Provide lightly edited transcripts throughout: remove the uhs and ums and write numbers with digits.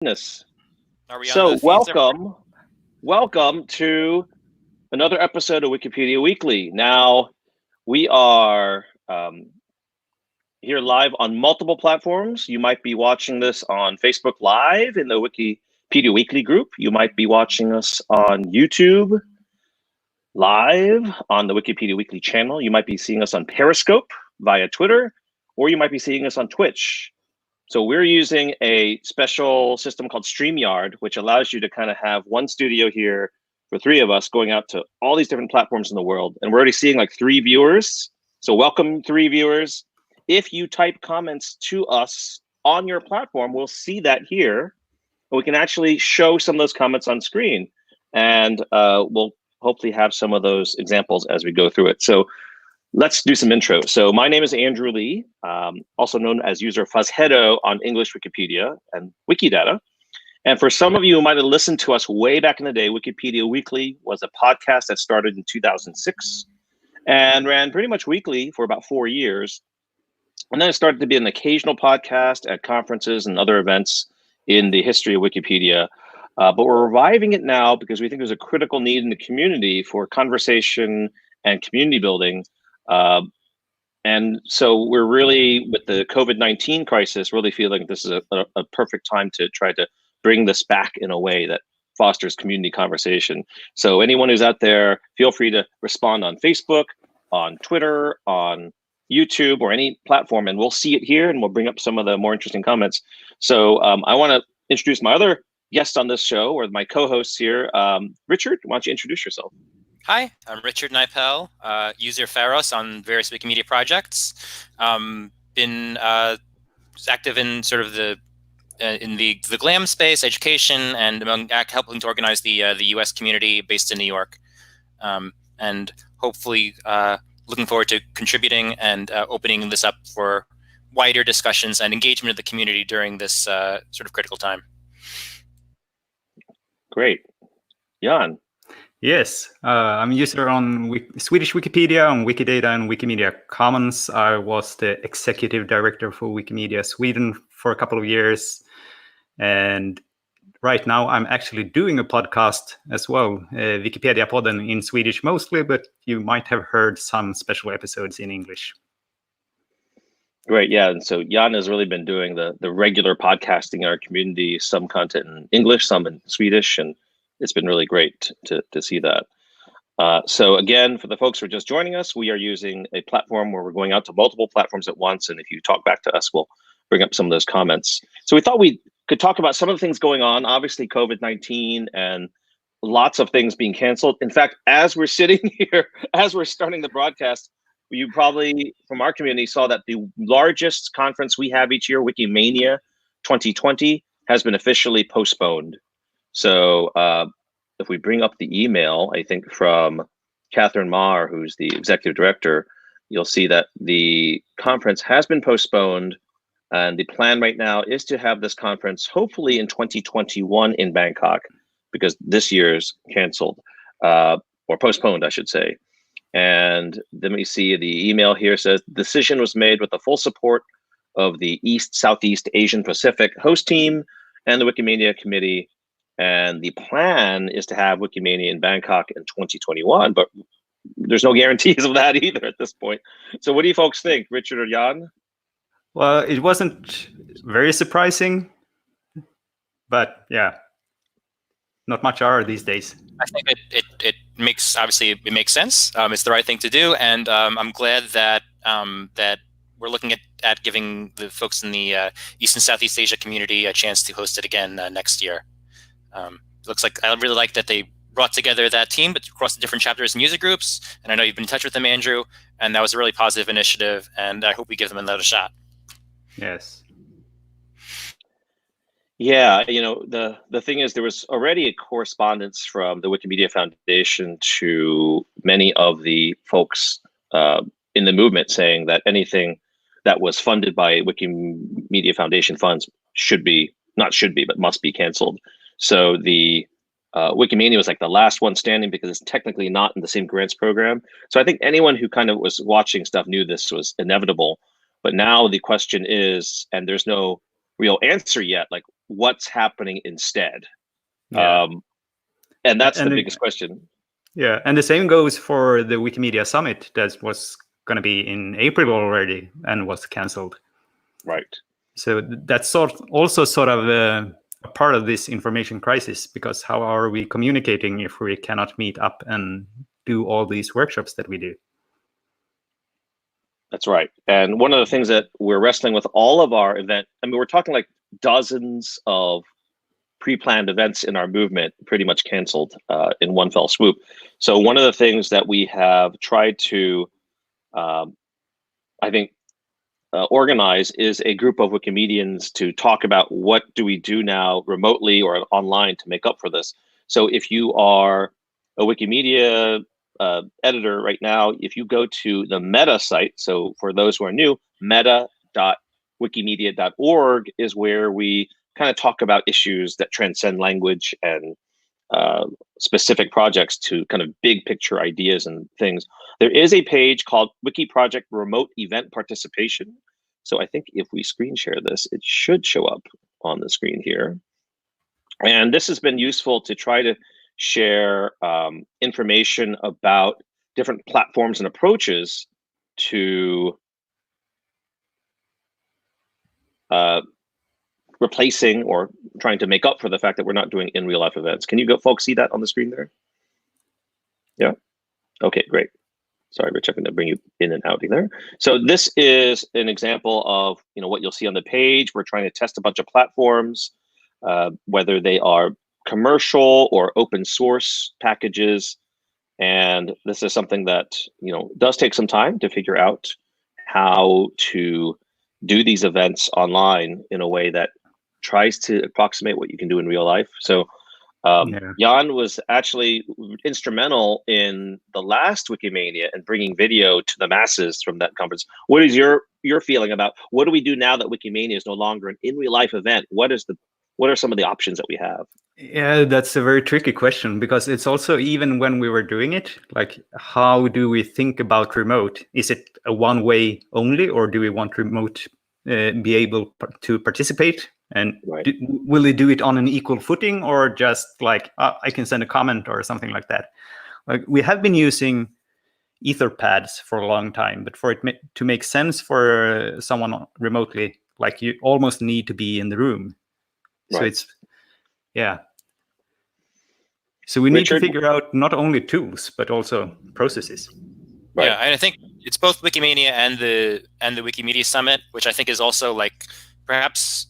Goodness. Are we on the So feeds? welcome to another episode of Wikipedia Weekly. Now we are here live on multiple platforms. You might be watching this on Facebook Live in the Wikipedia Weekly group. You might be watching us on YouTube live on the Wikipedia Weekly channel. You might be seeing us on Periscope via Twitter, or you might be seeing us on Twitch. So we're using a special system called StreamYard, which allows you to kind of have one studio here for three of us going out to all these different platforms in the world. And we're already seeing like 3 viewers. So welcome 3 viewers. If you type comments to us on your platform, we'll see that here. And we can actually show some of those comments on screen. And we'll hopefully have some of those examples as we go through it. So let's do some intro. So my name is Andrew Lee, also known as user Fuzzheado on English Wikipedia and Wikidata. And for some of you who might have listened to us way back in the day, Wikipedia Weekly was a podcast that started in 2006 and ran pretty much weekly for about 4 years. And then it started to be an occasional podcast at conferences and other events in the history of Wikipedia. But we're reviving it now because we think there's a critical need in the community for conversation and community building. And so we're really, with the COVID-19 crisis, really feeling this is a perfect time to try to bring this back in a way that fosters community conversation. So anyone who's out there, feel free to respond on Facebook, on Twitter, on YouTube, or any platform, and we'll see it here and we'll bring up some of the more interesting comments. So I want to introduce my other guest on this show, or my co-hosts here. Richard, why don't you introduce yourself? Hi, I'm Richard Nipel, user Pharos on various Wikimedia projects. Been active in sort of the GLAM space, education, and among helping to organize the U.S. community based in New York, and hopefully looking forward to contributing and opening this up for wider discussions and engagement of the community during this sort of critical time. Great. Jan. Yes, I'm a user on Swedish Wikipedia, on Wikidata and Wikimedia Commons. I was the executive director for Wikimedia Sweden for a couple of years. And right now I'm actually doing a podcast as well, Wikipedia podden in Swedish mostly, but you might have heard some special episodes in English. Great, yeah. And so Jan has really been doing the regular podcasting in our community, some content in English, some in Swedish, and it's been really great to see that. So again, for the folks who are just joining us, we are using a platform where we're going out to multiple platforms at once. And if you talk back to us, we'll bring up some of those comments. So we thought we could talk about some of the things going on, obviously COVID-19 and lots of things being canceled. In fact, as we're sitting here, as we're starting the broadcast, you probably, from our community, saw that the largest conference we have each year, Wikimania 2020, has been officially postponed. So if we bring up the email, I think from Catherine Maher, who's the executive director, you'll see that the conference has been postponed. And the plan right now is to have this conference hopefully in 2021 in Bangkok, because this year's canceled, or postponed, I should say. And then we see the email here says, decision was made with the full support of the East Southeast Asian Pacific host team and the Wikimedia committee. And the plan is to have Wikimania in Bangkok in 2021, but there's no guarantees of that either at this point. So what do you folks think, Richard or Jan? Well, it wasn't very surprising, but yeah, not much are these days. I think it makes, obviously it makes sense. It's the right thing to do, and I'm glad that that we're looking at giving the folks in the East and Southeast Asia community a chance to host it again next year. Looks like I really like that they brought together that team, but across the different chapters and user groups. And I know you've been in touch with them, Andrew, and that was a really positive initiative. And I hope we give them another shot. Yes. Yeah, you know, the thing is, there was already a correspondence from the Wikimedia Foundation to many of the folks in the movement saying that anything that was funded by Wikimedia Foundation funds but must be canceled. So the Wikimania was like the last one standing because it's technically not in the same grants program. So I think anyone who kind of was watching stuff knew this was inevitable. But now the question is, and there's no real answer yet, like what's happening instead. Yeah. And that's And the biggest question. Yeah, and the same goes for the Wikimedia Summit that was going to be in April already and was cancelled. Right. So that's also sort of a part of this information crisis, because how are we communicating if we cannot meet up and do all these workshops that we do? That's right. And one of the things that we're wrestling with all of our event, I mean, we're talking like dozens of pre-planned events in our movement pretty much canceled in one fell swoop. So one of the things that we have tried to, I think, organize is a group of Wikimedians to talk about what do we do now remotely or online to make up for this. So if you are a Wikimedia editor right now, if you go to the Meta site, so for those who are new, meta.wikimedia.org is where we kind of talk about issues that transcend language and specific projects to kind of big picture ideas and things. There is a page called Wiki Project Remote Event Participation. So I think if we screen share this, it should show up on the screen here. And this has been useful to try to share information about different platforms and approaches to replacing or trying to make up for the fact that we're not doing in real life events. Can you folks see that on the screen there? Yeah. Okay, great. Sorry, Rich, I'm going to bring you in and out there. So this is an example of what you'll see on the page. We're trying to test a bunch of platforms, whether they are commercial or open source packages. And this is something that does take some time to figure out how to do these events online in a way that tries to approximate what you can do in real life. So Jan was actually instrumental in the last Wikimania and bringing video to the masses from that conference. What is your feeling about what do we do now that Wikimania is no longer an in real life event? What are some of the options that we have? Yeah, that's a very tricky question, because it's also, even when we were doing it, like, how do we think about remote? Is it a one way only, or do we want remote be able to participate? And right. will they do it on an equal footing, or just like, I can send a comment or something like that? Like, we have been using Etherpads for a long time, but for it to make sense for someone remotely, like, you almost need to be in the room. Right. So it's, yeah. So we need to figure out not only tools, but also processes. Right. Yeah, and I think it's both Wikimania and the Wikimedia Summit, which I think is also, like, perhaps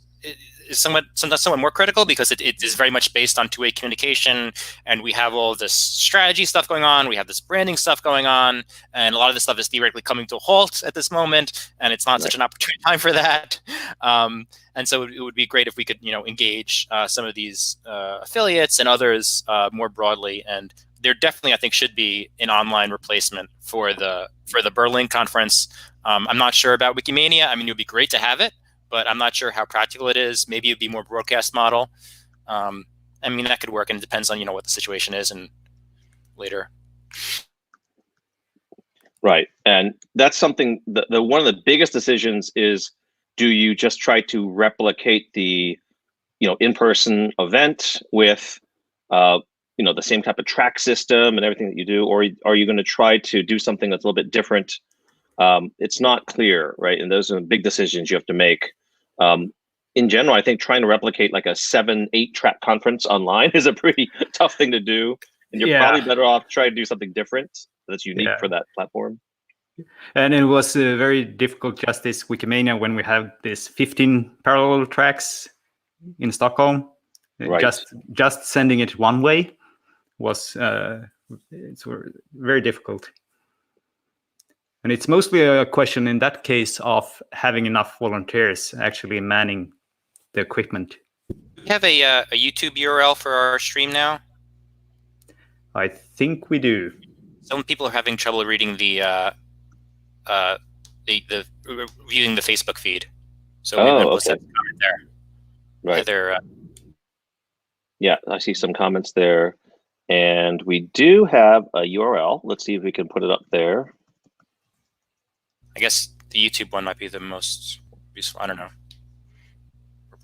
is somewhat more critical, because it is very much based on two-way communication, and we have all this strategy stuff going on, we have this branding stuff going on, and a lot of this stuff is theoretically coming to a halt at this moment, and it's not such an opportune time for that. And so it would be great if we could, engage some of these affiliates and others more broadly. And there definitely, I think, should be an online replacement for the Berlin conference. I'm not sure about Wikimania. I mean, it would be great to have it, but I'm not sure how practical it is. Maybe it'd be more broadcast model. I mean, that could work, and it depends on what the situation is and later. Right, and that's something. The one of the biggest decisions is: do you just try to replicate the in-person event with the same type of track system and everything that you do, or are you going to try to do something that's a little bit different? It's not clear, right? And those are big decisions you have to make. In general, I think trying to replicate like a 7-8 track conference online is a pretty tough thing to do, and you're probably better off trying to do something different that's unique for that platform. And it was very difficult just this Wikimania when we have this 15 parallel tracks in Stockholm. Right. Just sending it one way was it's very difficult. And it's mostly a question in that case of having enough volunteers actually manning the equipment. We have a YouTube URL for our stream now. I think we do. Some people are having trouble reading the viewing the Facebook feed. So we're going to post that comment there. Right. Heather, yeah, I see some comments there, and we do have a URL. Let's see if we can put it up there. I guess the YouTube one might be the most useful. I don't know.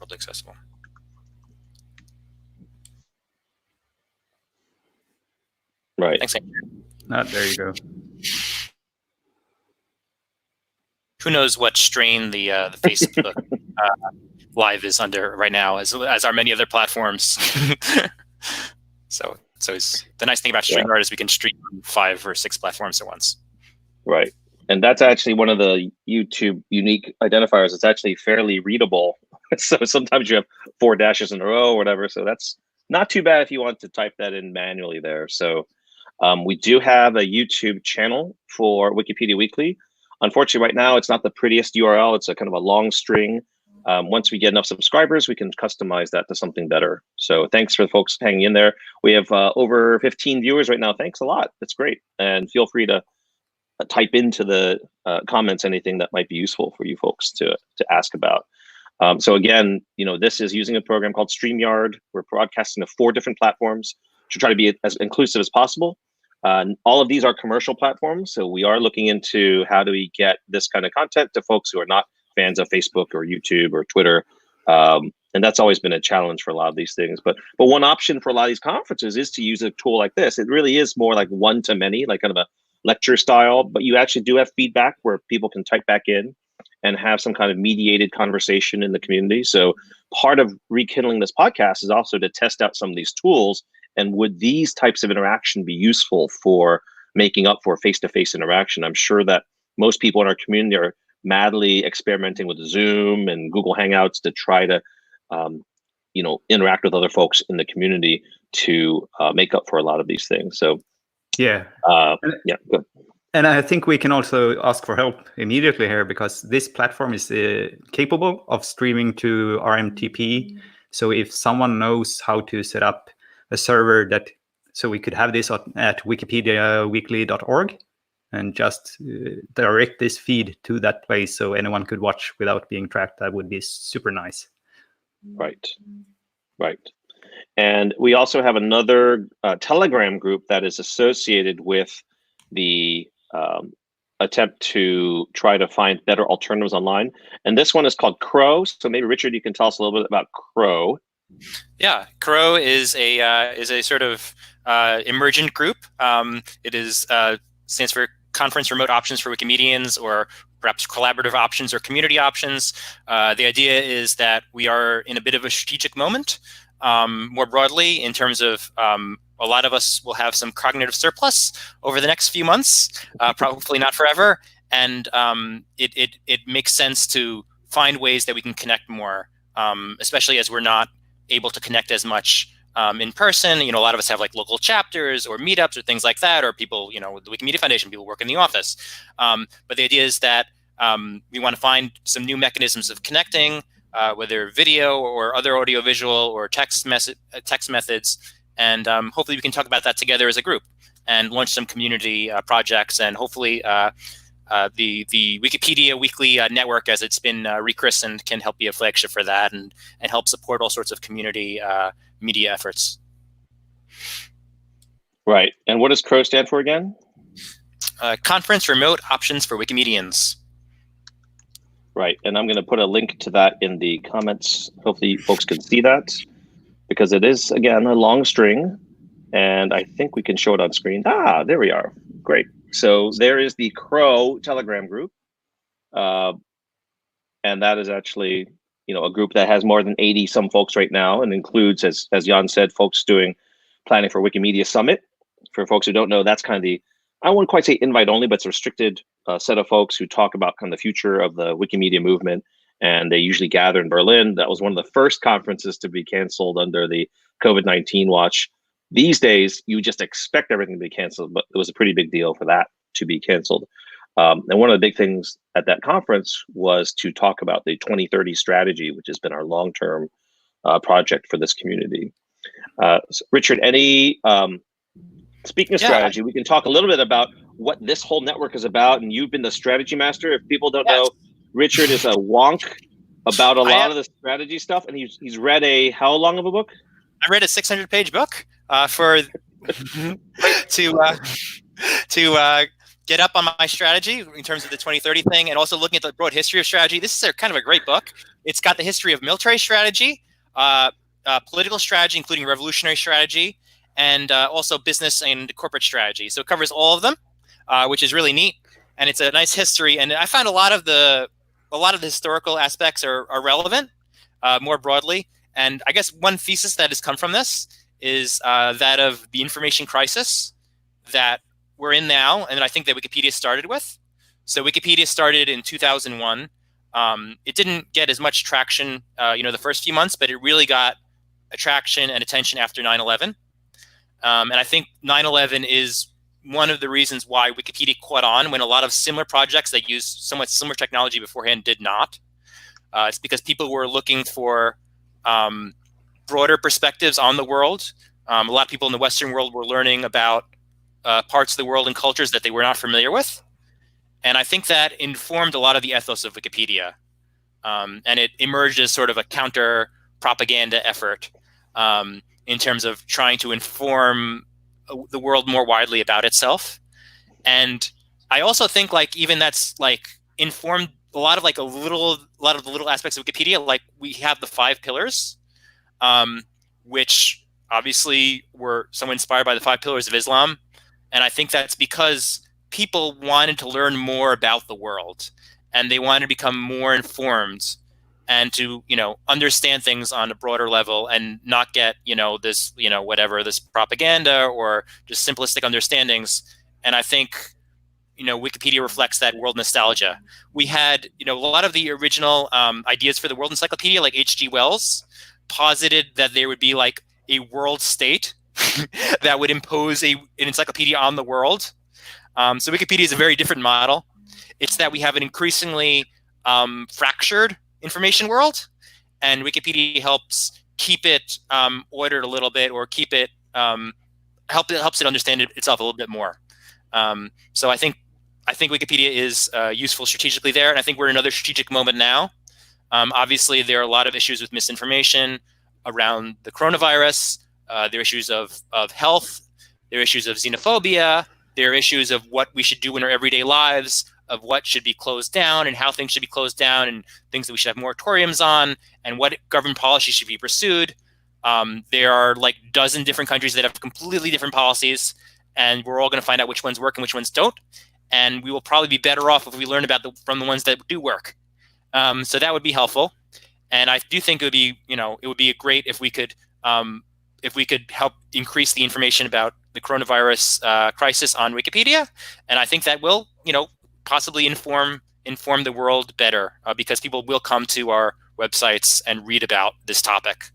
Worldly accessible. Right. Thanks, Andrew. There you go. Who knows what strain the Facebook Live is under right now, as are many other platforms. So the nice thing about StreamYard is we can stream on 5 or 6 platforms at once. Right. And that's actually one of the YouTube unique identifiers. It's actually fairly readable. So sometimes you have 4 dashes in a row or whatever. So that's not too bad if you want to type that in manually there. So we do have a YouTube channel for Wikipedia Weekly. Unfortunately, right now, it's not the prettiest URL. It's a kind of a long string. Once we get enough subscribers, we can customize that to something better. So thanks for the folks hanging in there. We have over 15 viewers right now. Thanks a lot. That's great. And feel free to type into the comments anything that might be useful for you folks to ask about. So again, this is using a program called StreamYard. We're broadcasting to 4 different platforms to try to be as inclusive as possible. All of these are commercial platforms, so we are looking into how do we get this kind of content to folks who are not fans of Facebook or YouTube or Twitter, and that's always been a challenge for a lot of these things. But one option for a lot of these conferences is to use a tool like this. It really is more like one-to-many, like kind of a lecture style, but you actually do have feedback where people can type back in and have some kind of mediated conversation in the community. So part of rekindling this podcast is also to test out some of these tools. And would these types of interaction be useful for making up for face-to-face interaction? I'm sure that most people in our community are madly experimenting with Zoom and Google Hangouts to try to, interact with other folks in the community to make up for a lot of these things. So, yeah, good. And I think we can also ask for help immediately here, because this platform is capable of streaming to RMTP. So if someone knows how to set up a server so we could have this at wikipediaweekly.org and just direct this feed to that place so anyone could watch without being tracked, that would be super nice. Right. And we also have another Telegram group that is associated with the attempt to try to find better alternatives online. And this one is called Crow. So maybe Richard, you can tell us a little bit about Crow. Yeah, Crow is a sort of emergent group. It stands for Conference Remote Options for Wikimedians, or perhaps collaborative options or community options. The idea is that we are in a bit of a strategic moment, more broadly, in terms of a lot of us will have some cognitive surplus over the next few months, probably not forever, and it makes sense to find ways that we can connect more, especially as we're not able to connect as much in person. A lot of us have like local chapters or meetups or things like that, or people, with the Wikimedia Foundation, people work in the office. But the idea is that we want to find some new mechanisms of connecting, whether video or other audiovisual or text methods, and hopefully we can talk about that together as a group and launch some community projects, and hopefully the Wikipedia Weekly network, as it's been rechristened, can help be a flagship for that and help support all sorts of community media efforts. Right. And what does CROW stand for again? Conference Remote Options for Wikimedians. Right. And I'm going to put a link to that in the comments. Hopefully folks can see that, because it is, again, a long string. And I think we can show it on screen. There we are. Great. So there is the CROW Telegram group. And that is actually, a group that has more than 80 some folks right now, and includes, as Jan said, folks doing planning for Wikimedia Summit. For folks who don't know, that's kind of I wouldn't quite say invite only, but it's a restricted set of folks who talk about kind of the future of the Wikimedia movement. And they usually gather in Berlin. That was one of the first conferences to be canceled under the COVID-19 watch. These days, you just expect everything to be canceled, but it was a pretty big deal for that to be canceled. And one of the big things at that conference was to talk about the 2030 strategy, which has been our long-term project for this community. So Richard, speaking of strategy, we can talk a little bit about what this whole network is about. And you've been the strategy master. If people don't know, Richard is a wonk about a lot of the strategy stuff. And he's read how long of a book? I read a 600-page book to get up on my strategy in terms of the 2030 thing, and also looking at the broad history of strategy. This is kind of a great book. It's got the history of military strategy, political strategy, including revolutionary strategy, and also business and corporate strategy. So it covers all of them, which is really neat. And it's a nice history. And I found a lot of the historical aspects are relevant more broadly. And I guess one thesis that has come from this is that of the information crisis that we're in now, and I think that Wikipedia started with. So Wikipedia started in 2001. It didn't get as much traction, the first few months, but it really got attraction and attention after 9/11. And I think 9/11 is one of the reasons why Wikipedia caught on when a lot of similar projects that used somewhat similar technology beforehand did not. It's because people were looking for broader perspectives on the world. A lot of people in the Western world were learning about parts of the world and cultures that they were not familiar with. And I think that informed a lot of the ethos of Wikipedia. And it emerged as sort of a counter propaganda effort in terms of trying to inform the world more widely about itself. And I also think even that's informed a lot of the little aspects of Wikipedia. Like we have the 5 pillars, which obviously were somewhat inspired by the 5 pillars of Islam. And I think that's because people wanted to learn more about the world and they wanted to become more informed and to, understand things on a broader level and not get, this, this propaganda or just simplistic understandings. And I think, Wikipedia reflects that world nostalgia. We had, a lot of the original ideas for the World Encyclopedia, like H.G. Wells, posited that there would be a world state that would impose an encyclopedia on the world. So Wikipedia is a very different model. It's that we have an increasingly fractured information world, and Wikipedia helps keep it ordered a little bit, or keep it helps it understand itself a little bit more. So I think Wikipedia is useful strategically there, and I think we're in another strategic moment now. Obviously, there are a lot of issues with misinformation around the coronavirus. There are issues of health. There are issues of xenophobia. There are issues of what we should do in our everyday lives, of what should be closed down and how things should be closed down, and things that we should have moratoriums on, and what government policy should be pursued. There are a dozen different countries that have completely different policies, and we're all going to find out which ones work and which ones don't. And we will probably be better off if we learn from the ones that do work. So that would be helpful. And I do think it would be great if we could help increase the information about the coronavirus crisis on Wikipedia. And I think that will, possibly inform the world better, because people will come to our websites and read about this topic,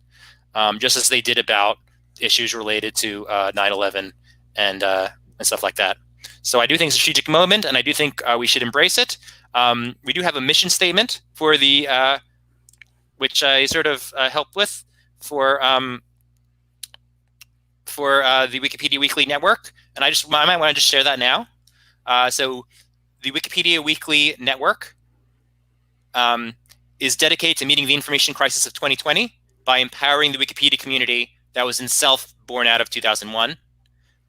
just as they did about issues related to 9/11 and stuff like that. So I do think it's a strategic moment, and I do think we should embrace it. We do have a mission statement for the which I sort of helped with for the Wikipedia Weekly Network, and I might want to just share that now. So the Wikipedia Weekly Network is dedicated to meeting the information crisis of 2020 by empowering the Wikipedia community that was in itself born out of 2001.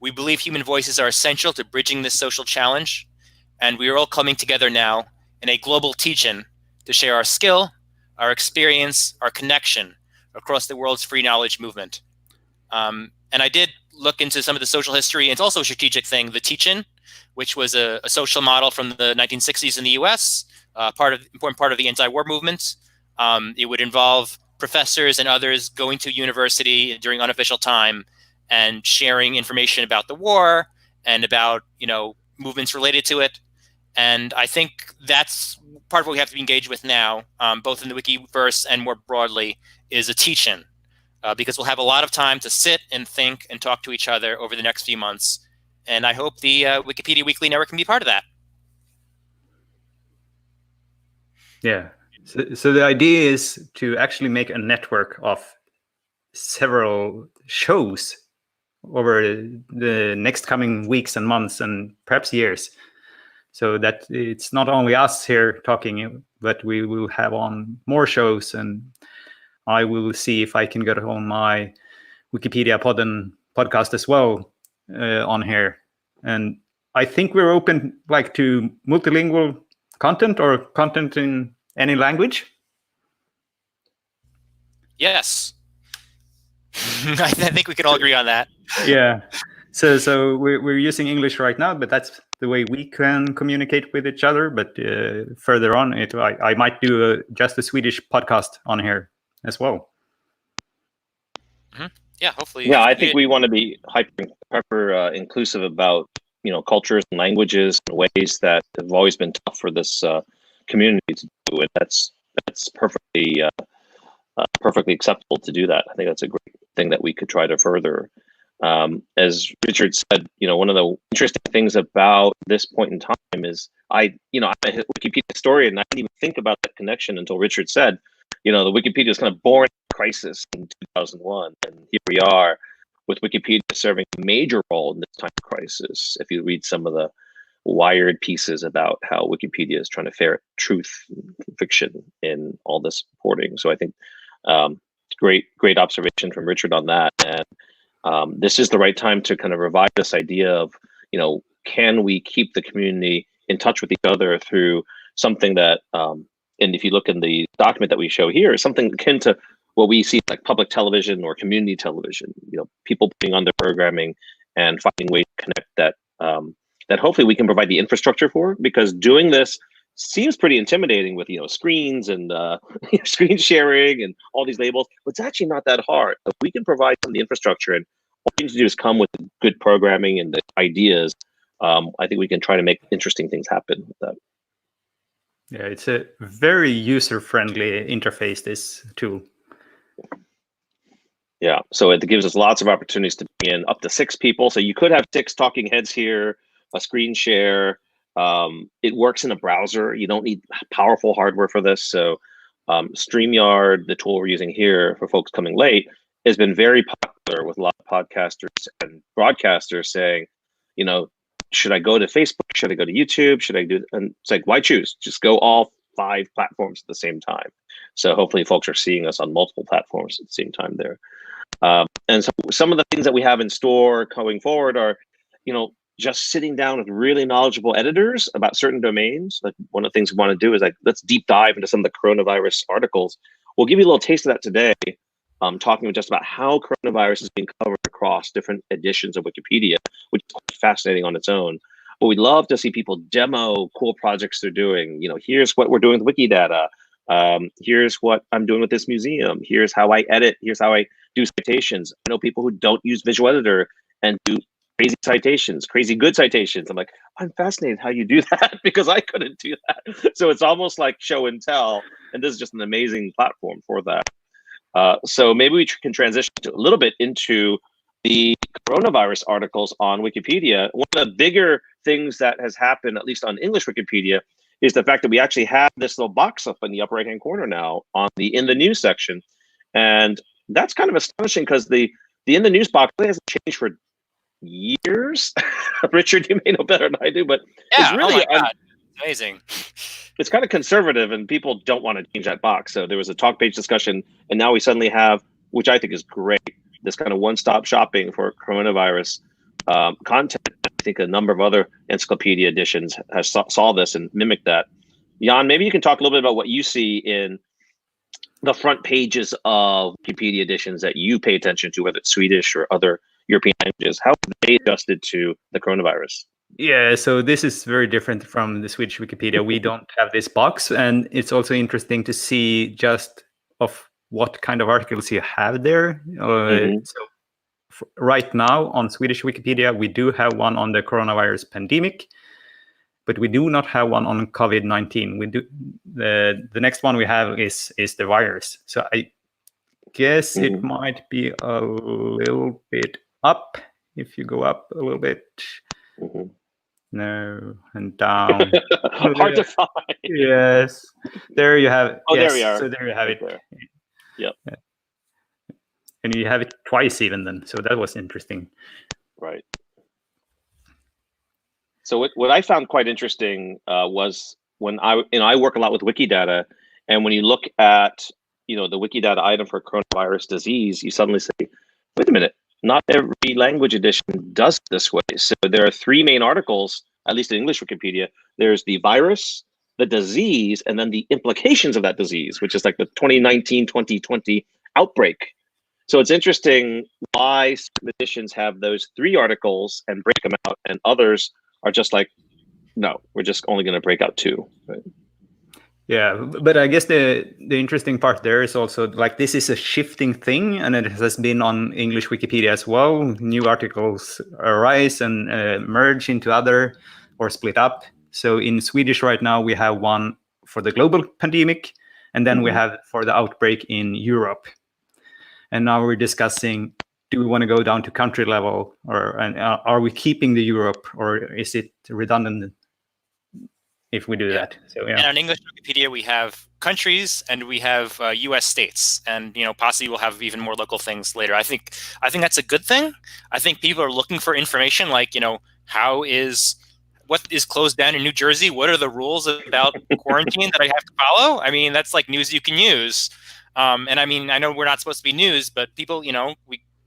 We believe human voices are essential to bridging this social challenge, and we are all coming together now in a global teach-in to share our skill, our experience, our connection across the world's free knowledge movement. And I did look into some of the social history, and it's also a strategic thing, the teach-in, which was a social model from the 1960s in the US, important part of the anti-war movement. It would involve professors and others going to university during unofficial time and sharing information about the war and about, movements related to it. And I think that's part of what we have to be engaged with now, both in the Wikiverse and more broadly, is a teach-in. Because we'll have a lot of time to sit and think and talk to each other over the next few months. And I hope the Wikipedia Weekly Network can be part of that. Yeah. So the idea is to actually make a network of several shows over the next coming weeks and months and perhaps years. So that it's not only us here talking, but we will have on more shows, and I will see if I can get on my Wikipedia podcast as well on here. And I think we're open to multilingual content or content in any language. Yes. I think we can all agree on that. Yeah. So we're using English right now, but that's the way we can communicate with each other. But further on, I might do just a Swedish podcast on here as well. Yeah, hopefully. Yeah, I think we want to be hyper inclusive about cultures and languages and ways that have always been tough for this community to do, and that's perfectly perfectly acceptable to do that. I think that's a great thing that we could try to further. As Richard said, one of the interesting things about this point in time is I'm a Wikipedia historian, and I didn't even think about that connection until Richard said, the Wikipedia was kind of born in crisis in 2001, and here we are with Wikipedia serving a major role in this time of crisis. If you read some of the Wired pieces about how Wikipedia is trying to ferret truth and fiction in all this reporting. So I think great observation from Richard on that. And this is the right time to kind of revive this idea of, can we keep the community in touch with each other through something that, and if you look in the document that we show here, something akin to what we see like public television or community television, people putting on their programming and finding ways to connect that, that hopefully we can provide the infrastructure for, because doing this seems pretty intimidating with screens and screen sharing and all these labels, but it's actually not that hard. If we can provide some of the infrastructure, and all we need to do is come with good programming and the ideas, I think we can try to make interesting things happen with that. Yeah, it's a very user-friendly interface, this tool. Yeah, so it gives us lots of opportunities to be in up to 6 people. So you could have 6 talking heads here, a screen share. It works in a browser. You don't need powerful hardware for this. So StreamYard, the tool we're using here for folks coming late, has been very popular with a lot of podcasters and broadcasters saying, should I go to Facebook? Should I go to YouTube? Should I do? And it's like, why choose? Just go all 5 platforms at the same time. So hopefully folks are seeing us on multiple platforms at the same time there. And so some of the things that we have in store going forward are, just sitting down with really knowledgeable editors about certain domains. Like one of the things we want to do is let's deep dive into some of the coronavirus articles. We'll give you a little taste of that today, talking just about how coronavirus is being covered across different editions of Wikipedia, which is quite fascinating on its own. But we'd love to see people demo cool projects they're doing. Here's what we're doing with Wikidata. Here's what I'm doing with this museum. Here's how I edit. Here's how I do citations. I know people who don't use visual editor and do crazy citations, crazy good citations. I'm like, I'm fascinated how you do that because I couldn't do that. So it's almost like show and tell. And this is just an amazing platform for that. So maybe we can transition a little bit into the coronavirus articles on Wikipedia. One of the bigger things that has happened, at least on English Wikipedia, is the fact that we actually have this little box up in the upper right-hand corner now on the in the news section. And that's kind of astonishing because the in the news box really hasn't changed for years. Richard, you may know better than I do, but yeah, it's really oh my God. Amazing. It's kind of conservative and people don't want to change that box. So there was a talk page discussion, and now we suddenly have, which I think is great, this kind of one-stop shopping for coronavirus content. I think a number of other encyclopedia editions have saw this and mimicked that. Jan, maybe you can talk a little bit about what you see in the front pages of Wikipedia editions that you pay attention to, whether it's Swedish or other European languages. How have they adjusted to the coronavirus? Yeah, so this is very different from the Swedish Wikipedia. We don't have this box, and it's also interesting to see just of what kind of articles you have there. So right now on Swedish Wikipedia, we do have one on the coronavirus pandemic, but we do not have one on COVID-19. We do the next one we have is the virus. So I guess it might be a little bit up if you go up a little bit. No, and down. Hard to find. Yes, there you have it. Oh, yes. there we are. So there you have it. There. Yep. Yeah. And you have it twice even then. So that was interesting. Right. So what I found quite interesting was when I work a lot with Wikidata, and when you look at the Wikidata item for coronavirus disease, you suddenly say, wait a minute, not every language edition does it this way. So there are 3 main articles, at least in English Wikipedia. There's the virus, the disease, and then the implications of that disease, which is like the 2019-2020 outbreak. So it's interesting why some editions have those 3 articles and break them out, and others are just like, no, we're just only going to break out 2. Right? Yeah, but I guess the interesting part there is also like this is a shifting thing, and it has been on English Wikipedia as well. New articles arise and merge into other or split up. So in Swedish right now we have one for the global pandemic, and then we have for the outbreak in Europe. And now we're discussing: do we want to go down to country level, or are we keeping the Europe, or is it redundant if we do that? So yeah. And on English Wikipedia, we have countries and we have U.S. states, and possibly we'll have even more local things later. I think that's a good thing. I think people are looking for information like what is closed down in New Jersey? What are the rules about quarantine that I have to follow? I mean, that's like news you can use. And I mean, I know we're not supposed to be news, but people,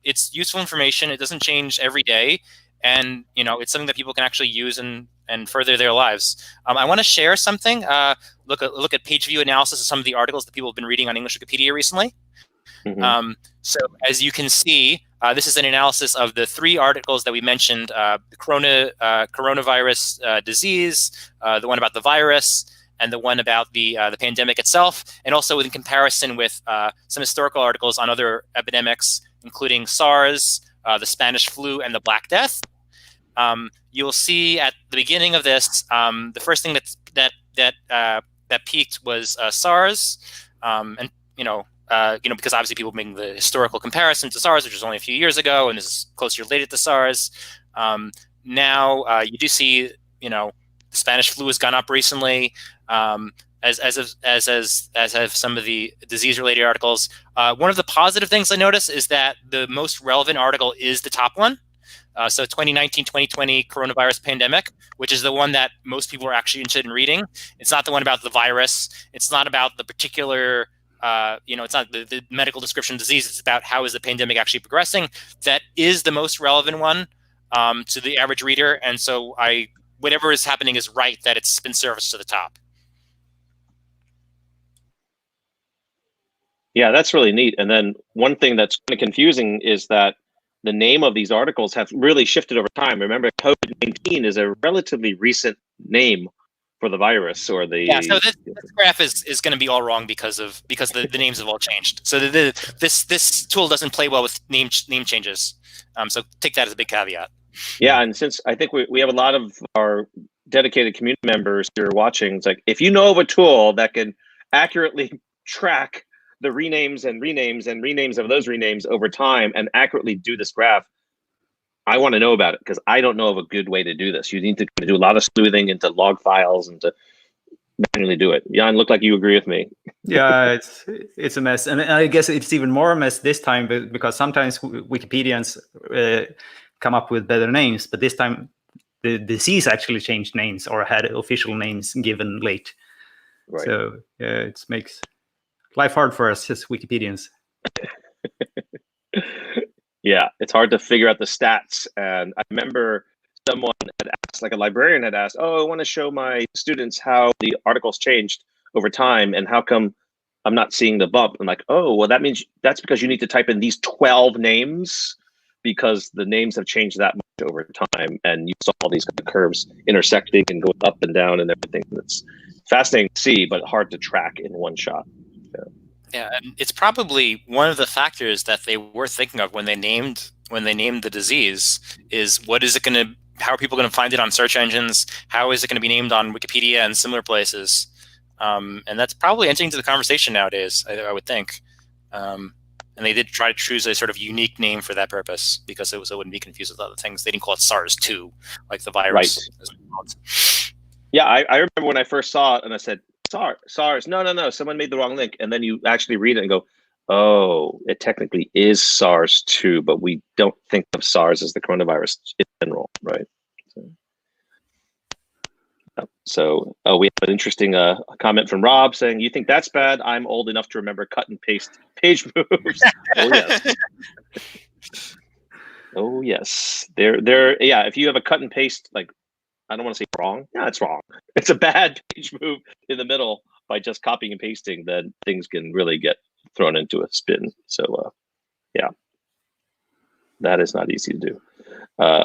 it's useful information. It doesn't change every day. And, it's something that people can actually use and further their lives. I want to share something. Look at page view analysis of some of the articles that people have been reading on English Wikipedia recently. So as you can see, this is an analysis of the 3 articles that we mentioned: the coronavirus disease, the one about the virus, and the one about the pandemic itself, and also in comparison with some historical articles on other epidemics, including SARS, the Spanish flu, and the Black Death. You'll see at the beginning of this, the first thing that peaked was SARS, and because obviously people making the historical comparison to SARS, which was only a few years ago, and is closely related to SARS. Now you do see, the Spanish flu has gone up recently, as have some of the disease-related articles. One of the positive things I notice is that the most relevant article is the top one. So 2019-2020 coronavirus pandemic, which is the one that most people are actually interested in reading. It's not the one about the virus. It's not about the particular, it's not the medical description of disease. It's about how is the pandemic actually progressing. That is the most relevant one to the average reader. And so whatever is happening is right that it's been surfaced to the top. Yeah, that's really neat. And then one thing that's kind of confusing is that the name of these articles have really shifted over time. Remember, COVID-19 is a relatively recent name for the virus, or the So this graph is going to be all wrong because the names have all changed. So this tool doesn't play well with name changes. So take that as a big caveat. Yeah, and since I think we have a lot of our dedicated community members who are watching, it's like, if you know of a tool that can accurately track the renames and renames of those renames over time and accurately do this graph, I want to know about it, because I don't know of a good way to do this. You need to do a lot of sleuthing into log files and to manually do it. Jan, look like you agree with me. Yeah, it's a mess, and I guess it's even more a mess this time because sometimes Wikipedians come up with better names, but this time the disease actually changed names or had official names given late. Right. So it makes life hard for us as Wikipedians. Yeah, it's hard to figure out the stats. And I remember someone had asked, like a librarian had asked, oh, I want to show my students how the articles changed over time, and how come I'm not seeing the bump? I'm like, oh, well, that's because you need to type in these 12 names, because the names have changed that much over time. And you saw all these kind of curves intersecting and going up and down and everything. That's fascinating to see, but hard to track in one shot. Yeah, and it's probably one of the factors that they were thinking of when they named the disease is how are people going to find it on search engines? How is it going to be named on Wikipedia and similar places? And that's probably entering into the conversation nowadays, I would think. And they did try to choose a sort of unique name for that purpose, because it wouldn't be confused with other things. They didn't call it SARS-2 like the virus. Right. Yeah, I remember when I first saw it and I said, SARS. No. Someone made the wrong link. And then you actually read it and go, oh, it technically is SARS-2, but we don't think of SARS as the coronavirus in general, right? So we have an interesting comment from Rob saying, you think that's bad? I'm old enough to remember cut and paste page moves. Oh, yes. Oh, yes. Yeah, if you have a cut and paste, like, I don't want to say wrong. Yeah, it's wrong. It's a bad page move in the middle by just copying and pasting. Then things can really get thrown into a spin. So yeah, that is not easy to do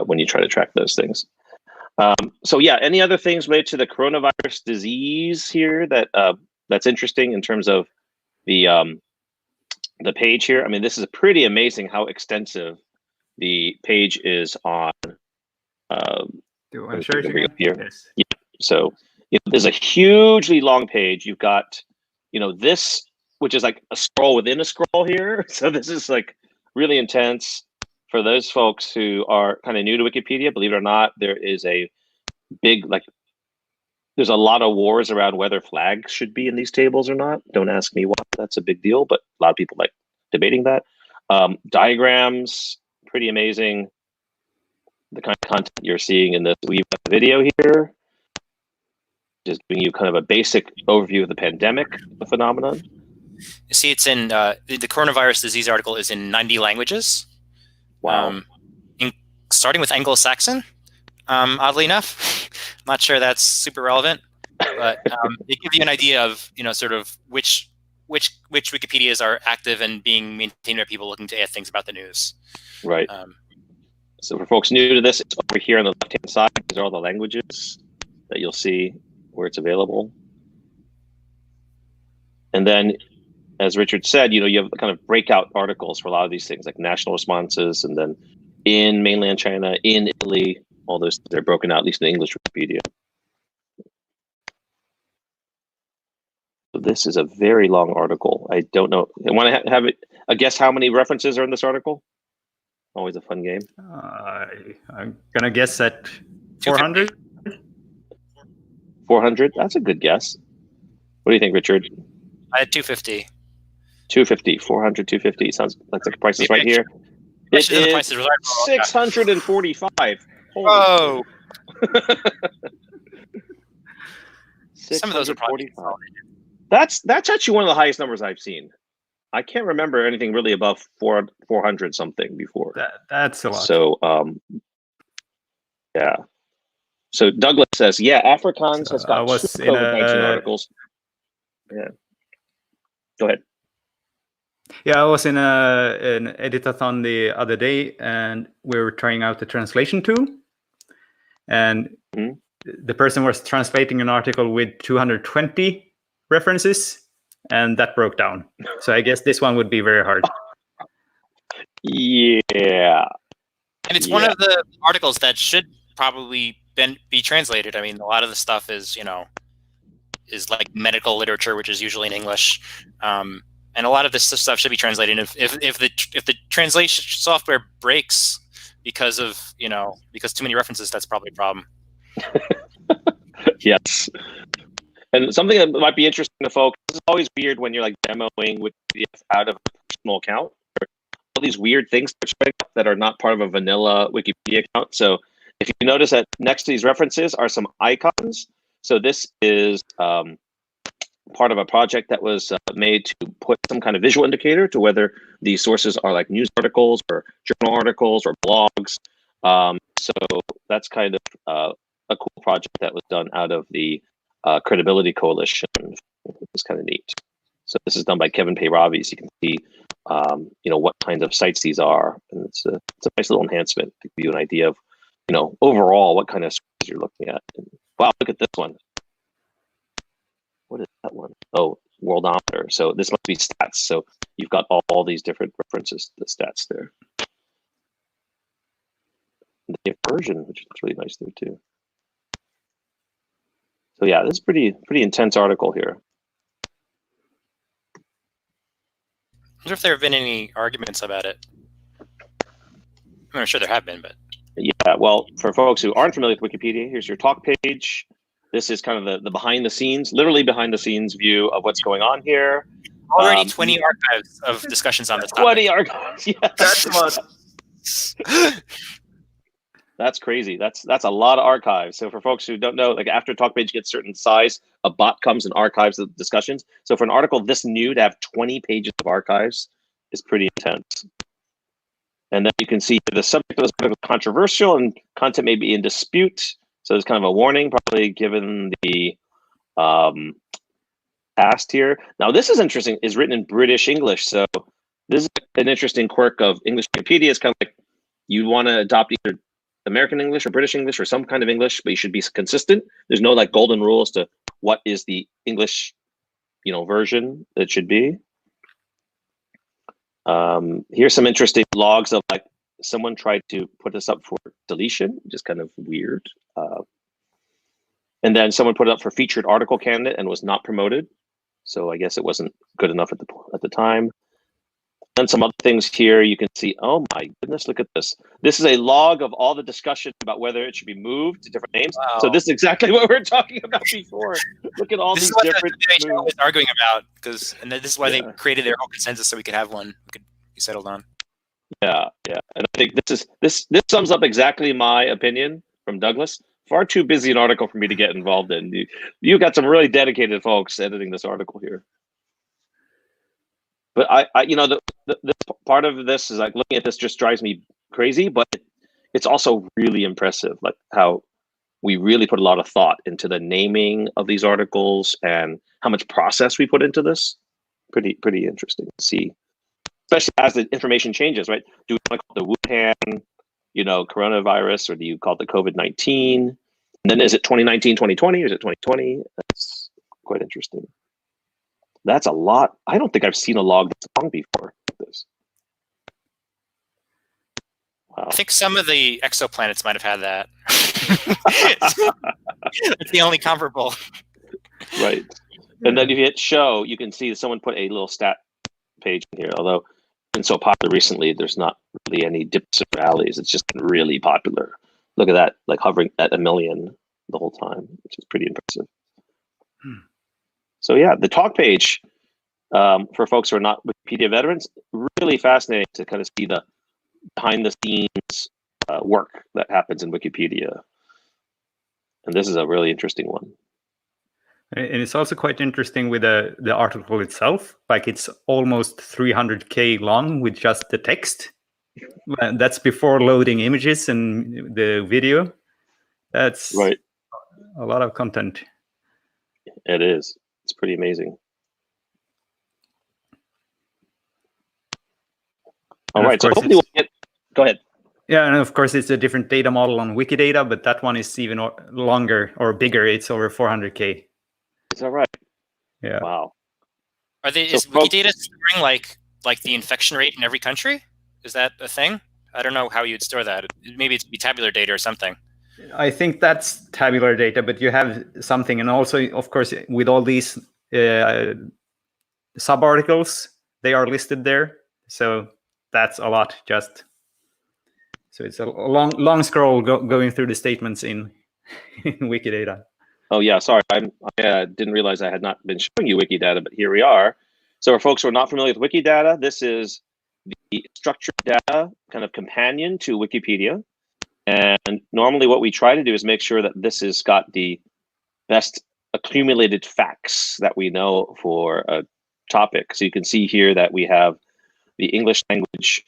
when you try to track those things. So yeah, any other things related to the coronavirus disease here that that's interesting in terms of the page here? I mean, this is pretty amazing how extensive the page is on. Do you want to share it again? Here. Yes. Yeah. So there's a hugely long page. You've got, this, which is like a scroll within a scroll here. So this is like really intense for those folks who are kind of new to Wikipedia. Believe it or not, there is a big, there's a lot of wars around whether flags should be in these tables or not. Don't ask me why. That's a big deal, but a lot of people like debating that. Diagrams, pretty amazing. The kind of content you're seeing in this video here, just giving you kind of a basic overview of the pandemic phenomenon. You see, it's in the coronavirus disease article is in 90 languages. Wow. Starting with Anglo-Saxon, oddly enough. I'm not sure that's super relevant, but it gives you an idea of sort of which Wikipedias are active and being maintained by people looking to add things about the news. Right. So for folks new to this, it's over here on the left-hand side. These are all the languages that you'll see where it's available. And then, as Richard said, you have kind of breakout articles for a lot of these things, like national responses, and then in mainland China, in Italy, all those, they're broken out, at least in English Wikipedia. So this is a very long article. I don't know. I want to have it. I guess how many references are in this article? Always a fun game. I'm gonna guess at 400. 400. That's a good guess. What do you think, Richard? I had 250. 250, 400, 250. Sounds like the price is right here. It is 645. Oh. Some of those are probably. That's actually one of the highest numbers I've seen. I can't remember anything really above 400 something before. That's a lot. So yeah. So Douglas says, yeah, Afrikaans has got two COVID-19 articles. Yeah. Go ahead. Yeah, I was in an editathon the other day, and we were trying out the translation tool. And the person was translating an article with 220 references, and that broke down. So I guess this one would be very hard. Yeah. And it's one of the articles that should probably be translated. I mean, a lot of the stuff is, is like medical literature, which is usually in English. And a lot of this stuff should be translated. If the translation software breaks because of, because too many references, that's probably a problem. Yes. And something that might be interesting to folks, this is always weird when you're like demoing with PDF out of a personal account. All these weird things that are not part of a vanilla Wikipedia account. So if you notice that next to these references are some icons. So this is part of a project that was made to put some kind of visual indicator to whether these sources are like news articles or journal articles or blogs. So that's kind of a cool project that was done out of the Credibility Coalition. It's kind of neat. So this is done by Kevin Payravi, so you can see, what kinds of sites these are, and it's a nice little enhancement to give you an idea of, overall what kind of sources you're looking at. And, wow, look at this one. What is that one? Oh, Worldometer. So this must be stats. So you've got all these different references to the stats there. And the version, which looks really nice there too. So yeah, this is pretty intense article here. I wonder if there have been any arguments about it. I'm sure there have been, but yeah. Well, for folks who aren't familiar with Wikipedia, here's your talk page. This is kind of the behind the scenes, literally behind the scenes view of what's going on here. Already 20 archives of discussions on this topic. 20 archives. Yes. That's crazy. That's a lot of archives. So for folks who don't know, like after a talk page gets certain size, a bot comes and archives the discussions. So for an article this new to have 20 pages of archives is pretty intense. And then you can see the subject of this article is controversial and content may be in dispute. So there's kind of a warning, probably given the past here. Now, this is interesting. Is written in British English, so this is an interesting quirk of English Wikipedia. It's kind of like you want to adopt either American English or British English or some kind of English, but you should be consistent. There's no like golden rule as to what is the English, version that it should be. Here's some interesting logs of like someone tried to put this up for deletion, which is kind of weird. And then someone put it up for featured article candidate and was not promoted. So I guess it wasn't good enough at the time. And some other things here you can see. Oh my goodness, look at this. This is a log of all the discussion about whether it should be moved to different names. Wow. So this is exactly what we were talking about before. Look at all these different WHO was arguing about, and this is why they created their own consensus so we could have one we could be settled on. Yeah. And I think this sums up exactly my opinion from Douglas. Far too busy an article for me to get involved in. You got some really dedicated folks editing this article here. But I this part of this is like looking at this just drives me crazy, but it's also really impressive, like how we really put a lot of thought into the naming of these articles and how much process we put into this. Pretty interesting to see, especially as the information changes, right? Do we want to call it the Wuhan, coronavirus, or do you call it the COVID-19? And then is it 2019, 2020, or is it 2020? That's quite interesting. That's a lot. I don't think I've seen a log this long before. This. Wow. I think some of the exoplanets might have had that. It's the only comparable. Right. And then if you hit show, you can see someone put a little stat page in here. Although it's been so popular recently, there's not really any dips or rallies. It's just been really popular. Look at that, like hovering at 1 million the whole time, which is pretty impressive. So yeah, the talk page for folks who are not Wikipedia veterans, really fascinating to kind of see the behind the scenes work that happens in Wikipedia. And this is a really interesting one. And it's also quite interesting with the article itself. Like it's almost 300K long with just the text. That's before loading images and the video. That's right. A lot of content. It is. It's pretty amazing. All right, so hopefully we'll get. Go ahead. Yeah, and of course it's a different data model on Wikidata, but that one is even longer or bigger. It's over 400K. Is that right? Yeah. Wow. Is Wikidata storing like the infection rate in every country? Is that a thing? I don't know how you'd store that. Maybe it's tabular data or something. I think that's tabular data, but you have something, and also, of course, with all these sub-articles, they are listed there. So that's a lot. So it's a long scroll going through the statements in Wikidata. Oh yeah, sorry, I didn't realize I had not been showing you Wikidata, but here we are. So for folks who are not familiar with Wikidata, this is the structured data kind of companion to Wikipedia. And normally what we try to do is make sure that this has got the best accumulated facts that we know for a topic. So you can see here that we have the English language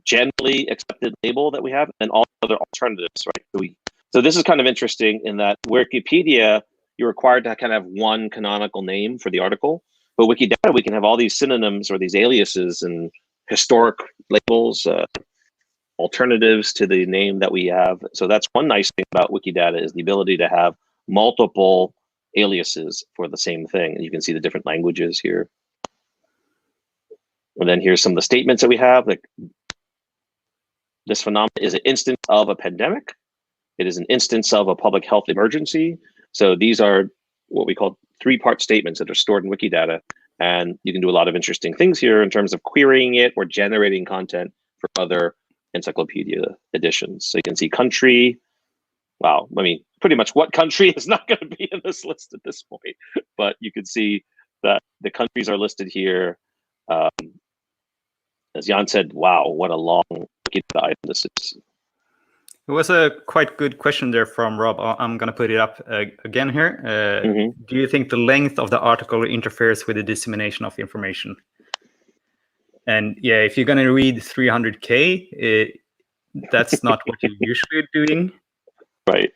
generally accepted label that we have, and all other alternatives, right? So this is kind of interesting in that Wikipedia, you're required to kind of have one canonical name for the article, but Wikidata, we can have all these synonyms or these aliases and historic labels, alternatives to the name that we have. So that's one nice thing about Wikidata is the ability to have multiple aliases for the same thing. And you can see the different languages here. And then here's some of the statements that we have. Like this phenomenon is an instance of a pandemic. It is an instance of a public health emergency. So these are what we call 3-part statements that are stored in Wikidata. And you can do a lot of interesting things here in terms of querying it or generating content for other encyclopedia editions. So you can see country. Wow, I mean, pretty much what country is not going to be in this list at this point, but you can see that the countries are listed here. As Jan said, wow, what a long Wikidata item this is. It was a quite good question there from Rob. I'm going to put it up again here. Do you think the length of the article interferes with the dissemination of information? And yeah, if you're going to read 300K, that's not what you're usually doing. Right.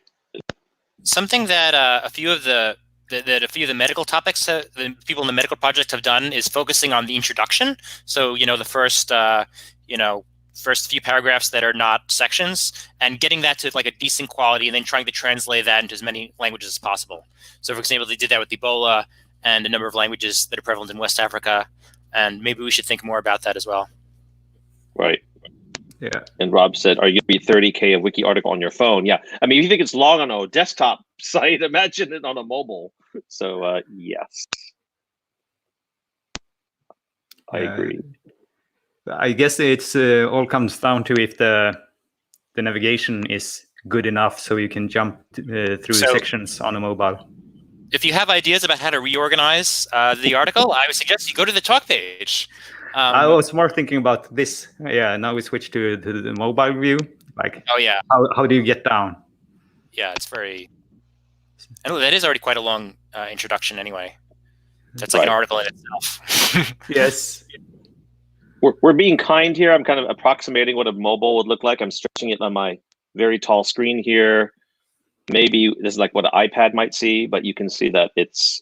Something that a few of the that a few of the medical topics the people in the medical project have done is focusing on the introduction. So, the first few paragraphs that are not sections, and getting that to like a decent quality, and then trying to translate that into as many languages as possible. So, for example, they did that with Ebola and a number of languages that are prevalent in West Africa, and maybe we should think more about that as well. Right. Yeah. And Rob said, are you going to read 30K of wiki article on your phone? Yeah. I mean, if you think it's long on a desktop site, imagine it on a mobile. So, yes. I agree. I guess it's all comes down to if the navigation is good enough so you can jump through sections on a mobile. If you have ideas about how to reorganize the article, I would suggest you go to the talk page. I was more thinking about this. Yeah, now we switch to the mobile view. Like, oh yeah, how do you get down? Yeah, it's very. I know that is already quite a long introduction anyway. That's like an article in itself. Yes. We're being kind here. I'm kind of approximating what a mobile would look like. I'm stretching it on my very tall screen here. Maybe this is like what an iPad might see, but you can see that it's,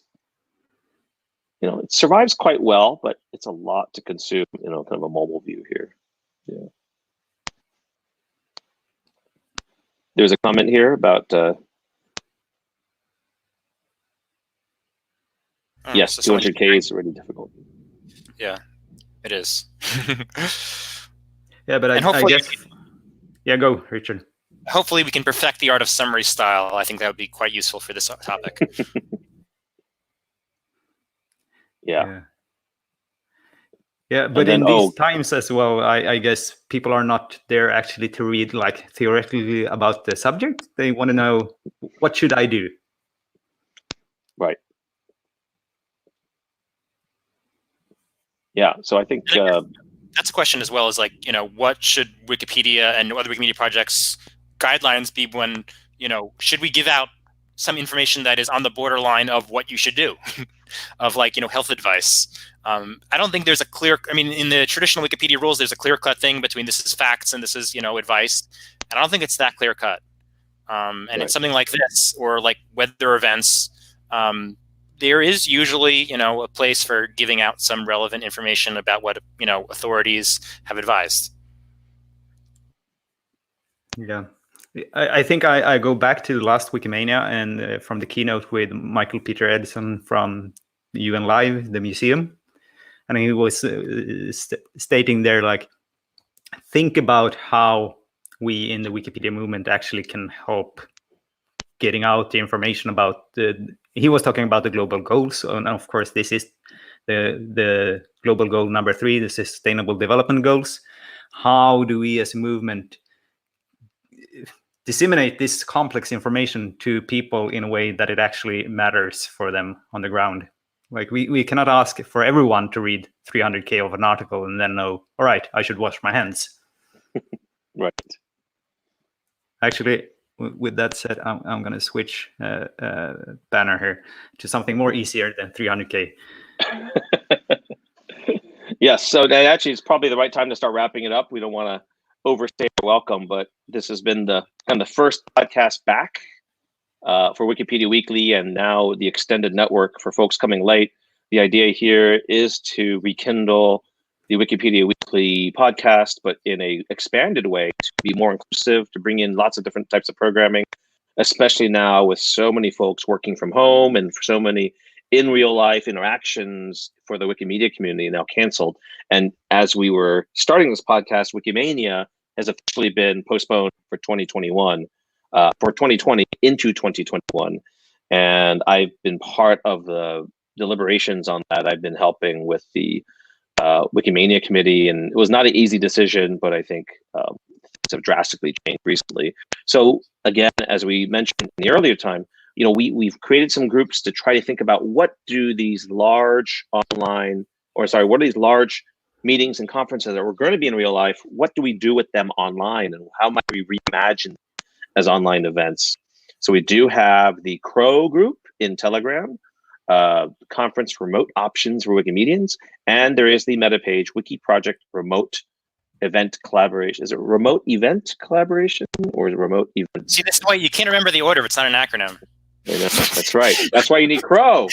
it survives quite well, but it's a lot to consume, kind of a mobile view here. Yeah. There's a comment here about, yes, 200K is already difficult. Yeah, it is. Yeah, but I guess, yeah, go, Richard. Hopefully we can perfect the art of summary style. I think that would be quite useful for this topic. Yeah. Yeah, but then, in these times as well, I guess people are not there actually to read like theoretically about the subject. They want to know, what should I do? Right. Yeah, so I think that's a question as well as like, what should Wikipedia and other Wikimedia projects guidelines be when, should we give out some information that is on the borderline of what you should do, of like, health advice. I don't think there's a clear, in the traditional Wikipedia rules, there's a clear-cut thing between this is facts and this is, advice. And I don't think it's that clear-cut. And in something like this, or like weather events, there is usually, a place for giving out some relevant information about what, authorities have advised. Yeah. I think I go back to the last Wikimania and from the keynote with Michael Peter Edson from UN Live, the museum. And he was stating there, like, think about how we in the Wikipedia movement actually can help getting out the information about he was talking about the global goals. And of course, this is the global goal number 3, the sustainable development goals. How do we as a movement disseminate this complex information to people in a way that it actually matters for them on the ground? Like we cannot ask for everyone to read 300K of an article and then know, all right, I should wash my hands. Right. Actually, with that said, I'm going to switch banner here to something more easier than 300K. Yes, so that actually is probably the right time to start wrapping it up. We don't want to overstay our welcome, but this has been the first podcast back for Wikipedia Weekly, and now the extended network for folks coming late. The idea here is to rekindle the Wikipedia Weekly podcast, but in a expanded way, to be more inclusive, to bring in lots of different types of programming, especially now with so many folks working from home and for so many in real life interactions for the Wikimedia community now canceled. And as we were starting this podcast, Wikimania has officially been postponed for 2021, for 2020 into 2021. And I've been part of the deliberations on that. I've been helping with the Wikimania committee, and it was not an easy decision, but I think things have drastically changed recently. So again, as we mentioned in the earlier time, we've created some groups to try to think about what do these large what are these large meetings and conferences that we're going to be in real life, what do we do with them online, and how might we reimagine as online events? So we do have the Crow group in Telegram, conference remote options for Wikimedians, and there is the meta page, Wiki Project Remote Event Collaboration. Is it remote event collaboration or is it remote event? See, this is why you can't remember the order if it's not an acronym. That's right. That's why you need Crow.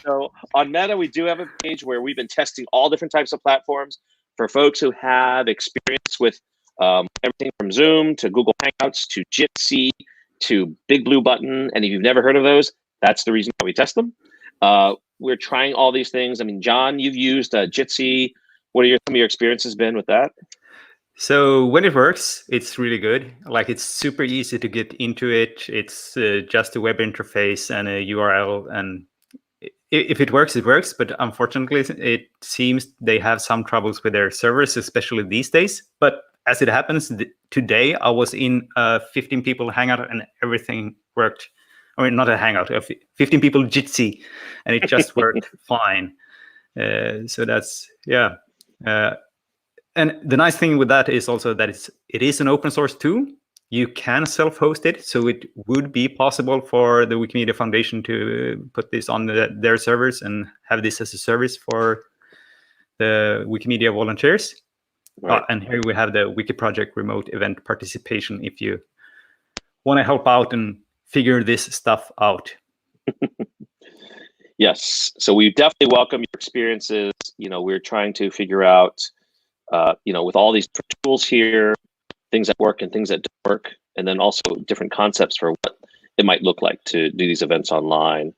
So on Meta, we do have a page where we've been testing all different types of platforms for folks who have experience with everything from Zoom to Google Hangouts to Jitsi to Big Blue Button. And if you've never heard of those, that's the reason why we test them. We're trying all these things. I mean, John, you've used Jitsi. What are some of your experiences been with that? So when it works, it's really good. Like, it's super easy to get into it. It's just a web interface and a URL, and if it works, it works. But unfortunately, it seems they have some troubles with their servers, especially these days. But as it happens, today I was in a 15 people hangout and everything worked. I mean, not a hangout, 15 people Jitsi, and it just worked fine. So that's, yeah. And the nice thing with that is also that it is an open source tool. You can self-host it, so it would be possible for the Wikimedia Foundation to put this on their servers and have this as a service for the Wikimedia volunteers. Right. And here we have the Wiki Project remote event participation if you want to help out and figure this stuff out. Yes, so we definitely welcome your experiences. We're trying to figure out with all these tools here, things that work and things that don't work, and then also different concepts for what it might look like to do these events online.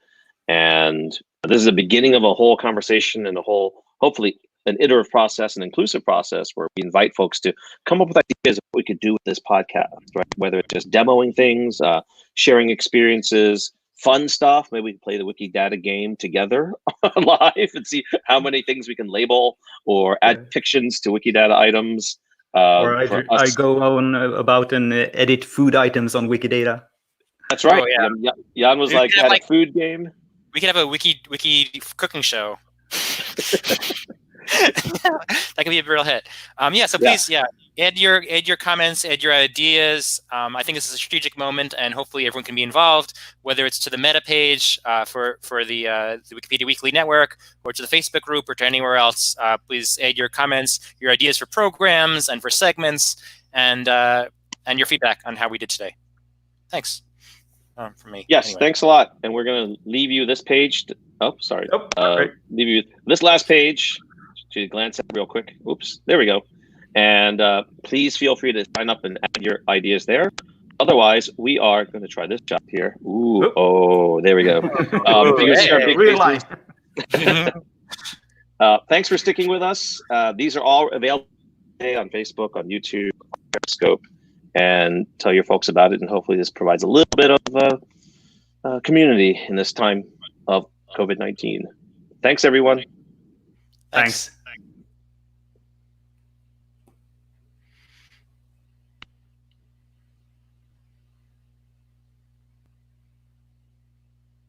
And this is the beginning of a whole conversation and hopefully an iterative process, an inclusive process where we invite folks to come up with ideas of what we could do with this podcast, right? Whether it's just demoing things, sharing experiences, fun stuff. Maybe we can play the Wikidata game together live and see how many things we can label or add fictions to Wikidata items. Or I go on about and edit food items on Wikidata. That's right. Oh, yeah. Jan was had a food game. We could have a wiki cooking show. That could be a real hit. So please, add your comments, add your ideas. I think this is a strategic moment, and hopefully everyone can be involved, whether it's to the Meta page for the Wikipedia Weekly Network, or to the Facebook group, or to anywhere else. Please add your comments, your ideas for programs and for segments, and your feedback on how we did today. Thanks. From me. Yes, anyway. Thanks a lot. And we're going to leave you this page. Leave you this last page to glance at real quick. Oops, there we go. And please feel free to sign up and add your ideas there. Otherwise, we are going to try this job here. Ooh, there we go. Thanks for sticking with us. These are all available today on Facebook, on YouTube, on Periscope, and tell your folks about it. And hopefully this provides a little bit of community in this time of COVID-19. Thanks, everyone. Thanks.